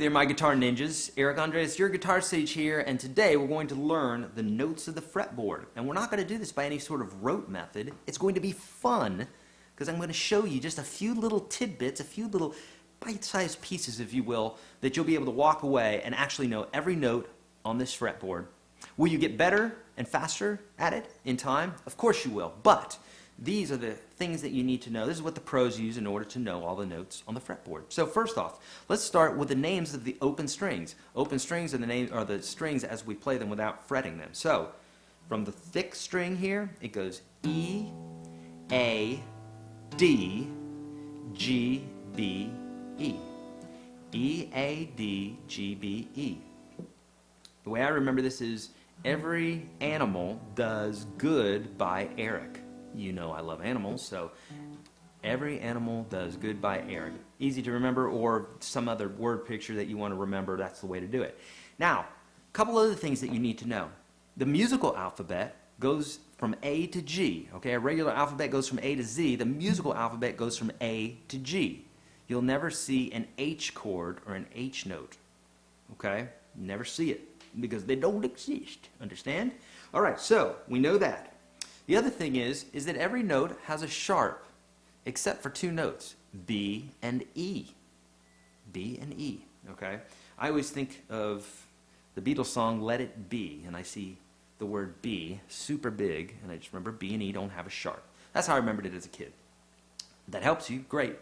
there, my guitar ninjas. Eric Andres, your guitar sage here, and today we're going to learn the notes of the fretboard. And we're not going to do this by any sort of rote method. It's going to be fun because I'm going to show you just a few little tidbits, a few little bite-sized pieces, if you will, that you'll be able to walk away and actually know every note on this fretboard. Will you get better and faster at it in time? Of course you will, but these are the things that you need to know. This is what the pros use in order to know all the notes on the fretboard. So first off, let's start with the names of the open strings. Open strings are the strings as we play them without fretting them. So from the thick string here, it goes E, A, D, G, B, E. E, A, D, G, B, E. The way I remember this is every animal does good by Eric. You know I love animals, so every animal does good by Eric. Easy to remember, or some other word picture that you want to remember, that's the way to do it. Now, a couple other things that you need to know. The musical alphabet goes from A to G. Okay, a regular alphabet goes from A to Z. The musical alphabet goes from A to G. You'll never see an H chord or an H note. Okay, never see it because they don't exist. Understand? All right, so we know that. The other thing is that every note has a sharp, except for two notes, B and E. B and E, okay? I always think of the Beatles song, Let It Be, and I see the word B super big, and I just remember B and E don't have a sharp. That's how I remembered it as a kid. If that helps you, great.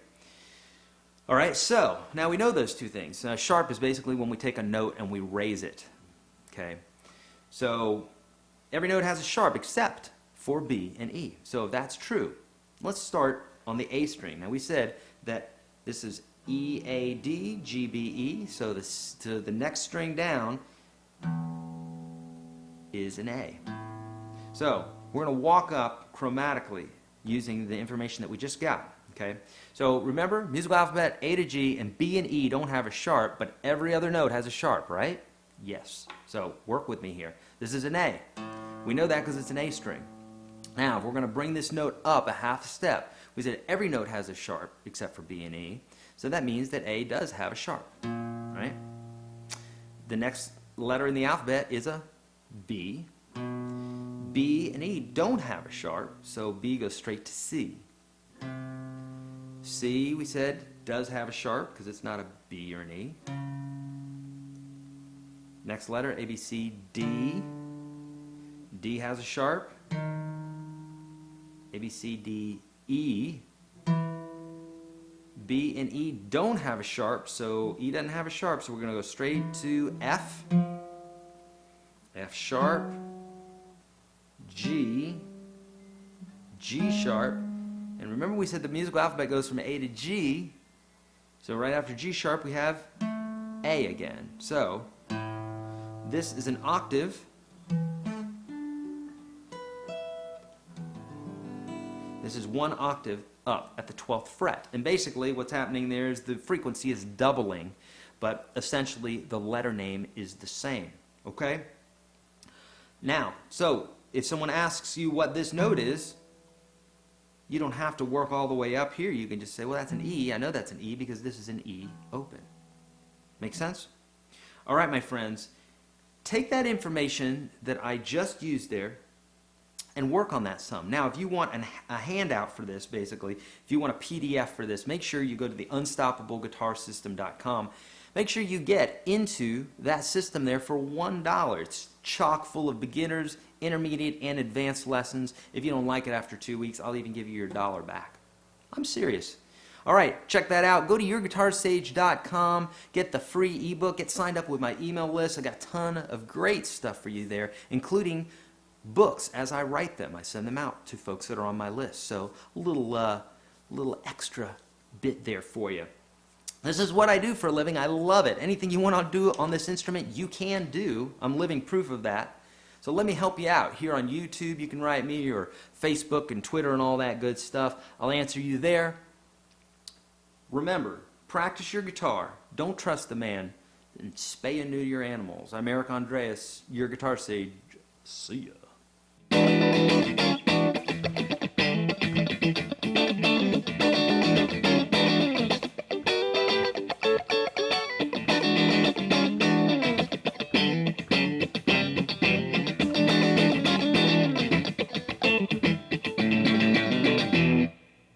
All right, so now we know those two things. Sharp is basically when we take a note and we raise it, okay? So every note has a sharp except for B and E. So if that's true, let's start on the A string. Now we said that this is E, A, D, G, B, E. So the next string down is an A. So we're going to walk up chromatically using the information that we just got. Okay. So remember, musical alphabet A to G and B and E don't have a sharp, but every other note has a sharp, right? Yes. So work with me here. This is an A. We know that because it's an A string. Now, if we're going to bring this note up a half step, we said every note has a sharp except for B and E. So that means that A does have a sharp, right? The next letter in the alphabet is a B. B and E don't have a sharp, so B goes straight to C. C, we said, does have a sharp because it's not a B or an E. Next letter, A, B, C, D. D has a sharp. A, B, C, D, E. B and E don't have a sharp, so E doesn't have a sharp, so we're going to go straight to F. F sharp. G. G sharp. And remember we said the musical alphabet goes from A to G, so right after G sharp we have A again. So this is an octave. This is one octave up at the 12th fret. And basically what's happening there is the frequency is doubling, but essentially the letter name is the same. Okay? Now, so if someone asks you what this note is, you don't have to work all the way up here. You can just say, well, that's an E. I know that's an E because this is an E open. Make sense? All right, my friends, take that information that I just used there and work on that some. Now, if you want a handout for this, basically, if you want a PDF for this, make sure you go to the unstoppableguitarsystem.com. Make sure you get into that system there for $1. It's chock full of beginners, intermediate, and advanced lessons. If you don't like it after 2 weeks, I'll even give you your $1 back. I'm serious. All right, check that out. Go to yourguitarsage.com, get the free ebook, get signed up with my email list. I got a ton of great stuff for you there, including books as I write them. I send them out to folks that are on my list. So a little extra bit there for you. This is what I do for a living. I love it. Anything you want to do on this instrument, you can do. I'm living proof of that. So let me help you out. Here on YouTube, you can write me, or Facebook and Twitter and all that good stuff. I'll answer you there. Remember, practice your guitar. Don't trust the man. And spay and neuter your animals. I'm Eric Andreas, your guitar sage. See ya.